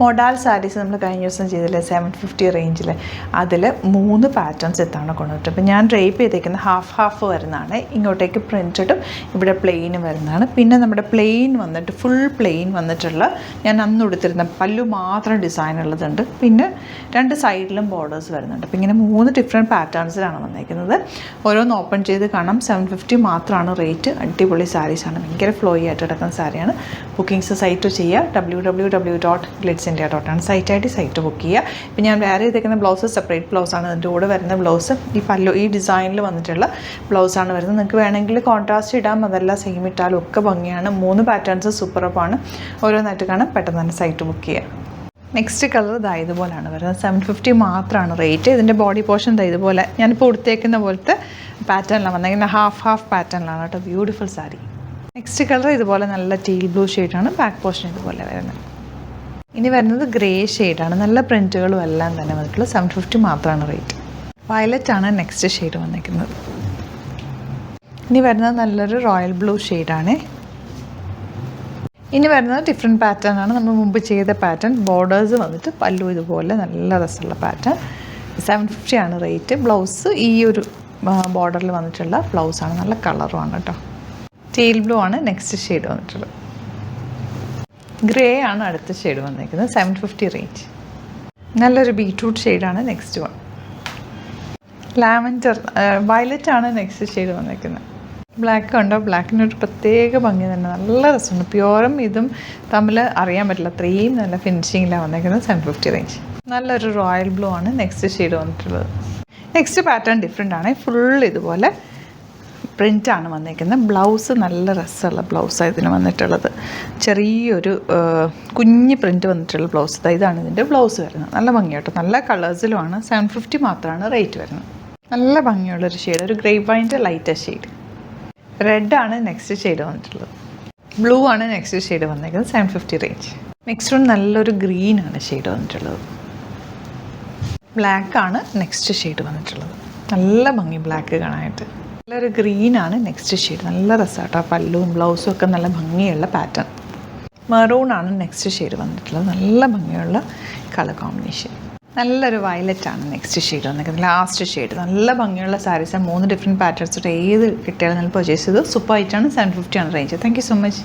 Modal saris നമ്മൾ കഴിഞ്ഞ ദിവസം ചെയ്തില്ലേ 750 റേഞ്ചിൽ, അതിൽ 3 പാറ്റേൺസ് ഇത്താണ് കൊണ്ടുവന്നിട്ട്. അപ്പോൾ ഞാൻ ഡ്രേപ്പ് ചെയ്തേക്കുന്ന ഹാഫ് വരുന്നതാണ്. ഇങ്ങോട്ടേക്ക് പ്രിൻറ്റഡും ഇവിടെ പ്ലെയിനും വരുന്നതാണ്. പിന്നെ നമ്മുടെ പ്ലെയിൻ വന്നിട്ട് ഫുൾ പ്ലെയിൻ വന്നിട്ടുള്ള, ഞാൻ അന്ന് കൊടുത്തിരുന്ന പല്ലു മാത്രം ഡിസൈൻ ഉള്ളതുണ്ട്. പിന്നെ 2 സൈഡിലും ബോർഡേഴ്സ് വരുന്നുണ്ട്. അപ്പോൾ ഇങ്ങനെ 3 ഡിഫറെൻറ്റ് പാറ്റേൺസിലാണ് വന്നേക്കുന്നത്. ഓരോന്ന് ഓപ്പൺ ചെയ്ത് കാണാം. 750 മാത്രമാണ് റേറ്റ്. അടിപൊളി സാരീസാണ്, ഭയങ്കര ഫ്ലോയി ആയിട്ട് കിടക്കുന്ന സാരിയാണ്. ബുക്കിംഗ്സ് സൈറ്റ് ചെയ്യുക, www.glitzindia.com സൈറ്റായിട്ട് സൈറ്റ് ബുക്ക് ചെയ്യുക. ഇപ്പോൾ ഞാൻ വേറെ ചെയ്തേക്കുന്ന ബ്ലൗസ് സെപ്പറേറ്റ് ബ്ലൗസാണ്. അതിൻ്റെ കൂടെ വരുന്ന ബ്ലൗസ് ഈ പല്ലു ഈ ഡിസൈനിൽ വന്നിട്ടുള്ള ബ്ലൗസാണ് വരുന്നത്. നിങ്ങൾക്ക് വേണമെങ്കിൽ കോൺട്രാസ്റ്റ് ഇടാം, അതെല്ലാം സെയിം ഇട്ടാലും ഒക്കെ ഭംഗിയാണ്. 3 പാറ്റേൺസ് സൂപ്പറപ്പാണ്. ഓരോന്നായിട്ട് കാണാം, പെട്ടെന്ന് തന്നെ സൈറ്റ് ബുക്ക് ചെയ്യുക. നെക്സ്റ്റ് കളർ ഇതാ ഇതുപോലെയാണ് വരുന്നത്. 750 മാത്രമാണ് റേറ്റ്. ഇതിൻ്റെ ബോഡി പോർഷൻ ഇതാ ഇതുപോലെ ഞാനിപ്പോൾ കൊടുത്തേക്കുന്ന പോലത്തെ പാറ്റേണിലാണ് വന്നേക്കുന്നത്. ഹാഫ് പാറ്റേണിലാണ് കേട്ടോ. ബ്യൂട്ടിഫുൾ സാരി. നെക്സ്റ്റ് കളർ ഇതുപോലെ നല്ല ടീൽ ബ്ലൂ ഷെയ്ഡാണ്. ബാക്ക് പോർഷൻ ഇതുപോലെ വരുന്നത്. ഇനി വരുന്നത് ഗ്രേ ഷെയ്ഡാണ്. നല്ല പ്രിൻറ്റുകളും എല്ലാം തന്നെ വന്നിട്ടുള്ള 750 മാത്രമാണ് റേറ്റ്. വയലറ്റ് ആണ് നെക്സ്റ്റ് ഷെയ്ഡ് വന്നിരിക്കുന്നത്. ഇനി വരുന്നത് നല്ലൊരു റോയൽ ബ്ലൂ ഷെയ്ഡാണ്. ഇനി വരുന്നത് ഡിഫറെൻറ്റ് പാറ്റേൺ ആണ്. നമ്മൾ മുമ്പ് ചെയ്ത പാറ്റേൺ. ബോർഡേഴ്സ് വന്നിട്ട് പല്ലു ഇതുപോലെ നല്ല രസമുള്ള പാറ്റേൺ. 750 ആണ് റേറ്റ്. ബ്ലൗസ് ഈ ഒരു ബോർഡറിൽ വന്നിട്ടുള്ള ബ്ലൗസാണ്. നല്ല കളറുമാണ് കേട്ടോ. ടീൽ ബ്ലൂ ആണ് നെക്സ്റ്റ് ഷെയ്ഡ് വന്നിട്ടുള്ളത്. ഗ്രേ ആണ് അടുത്ത ഷെയ്ഡ് വന്നിരിക്കുന്നത്. 750 റേഞ്ച്. നല്ലൊരു ബീട്രൂട്ട് ഷെയ്ഡാണ് നെക്സ്റ്റ് വൺ. ലാവൻഡർ വയലറ്റ് ആണ് നെക്സ്റ്റ് ഷെയ്ഡ് വന്നിരിക്കുന്നത്. ബ്ലാക്ക് ഉണ്ടോ? ബ്ലാക്കിനൊരു പ്രത്യേക ഭംഗി തന്നെ, നല്ല രസമുണ്ട്. പ്യുവറും ഇതും തമ്മിൽ അറിയാൻ പറ്റില്ല, അത്രയും നല്ല ഫിനിഷിങ്ങിലാണ് വന്നിരിക്കുന്നത്. 750 റേഞ്ച്. നല്ലൊരു റോയൽ ബ്ലൂ ആണ് നെക്സ്റ്റ് ഷെയ്ഡ് വന്നിട്ടുള്ളത്. നെക്സ്റ്റ് പാറ്റേൺ ഡിഫറെൻ്റ് ആണ്. ഫുൾ ഇതുപോലെ പ്രിൻ്റാണ് വന്നിരിക്കുന്നത്. ബ്ലൗസ് നല്ല രസമുള്ള ബ്ലൗസാണ് ഇതിന് വന്നിട്ടുള്ളത്. ചെറിയൊരു കുഞ്ഞ് പ്രിൻറ്റ് വന്നിട്ടുള്ള ബ്ലൗസ്. ഇതാണ് ഇതിൻ്റെ ബ്ലൗസ് വരുന്നത്. നല്ല ഭംഗിയാട്ടോ. നല്ല കളേഴ്സിലുമാണ്. 750 മാത്രമാണ് റേറ്റ് വരുന്നത്. നല്ല ഭംഗിയുള്ളൊരു ഷെയ്ഡ്, ഒരു ഗ്രേപ്പ് വൈൻ്റെ ലൈറ്റർ ഷെയ്ഡ്. റെഡാണ് നെക്സ്റ്റ് ഷെയ്ഡ് വന്നിട്ടുള്ളത്. ബ്ലൂ ആണ് നെക്സ്റ്റ് ഷെയ്ഡ് വന്നിരിക്കുന്നത്. 750 റേഞ്ച്. നെക്സ്റ്റ് വൺ നല്ലൊരു ഗ്രീനാണ് ഷെയ്ഡ് വന്നിട്ടുള്ളത്. ബ്ലാക്കാണ് നെക്സ്റ്റ് ഷെയ്ഡ് വന്നിട്ടുള്ളത്. നല്ല ഭംഗി ബ്ലാക്ക് കാണാനായിട്ട്. നല്ലൊരു ഗ്രീനാണ് നെക്സ്റ്റ് ഷെയ്ഡ്. നല്ല രസമാട്ടോ. പല്ലുവും ബ്ലൗസും ഒക്കെ നല്ല ഭംഗിയുള്ള പാറ്റേൺ. മെറൂണാണ് നെക്സ്റ്റ് ഷെയ്ഡ് വന്നിട്ടുള്ളത്. നല്ല ഭംഗിയുള്ള കളർ കോമ്പിനേഷൻ. നല്ലൊരു വയലറ്റാണ് നെക്സ്റ്റ് ഷെയ്ഡ് വന്നിരിക്കുന്നത്. Last shade. നല്ല ഭംഗിയുള്ള സാരീസ്. 3 different patterns. ഏത് കിട്ടിയാലും നിങ്ങൾ പർച്ചേസ് ചെയ്ത് സൂപ്പർ ആയിട്ടാണ്. 750 ആണ് range. Thank you so much.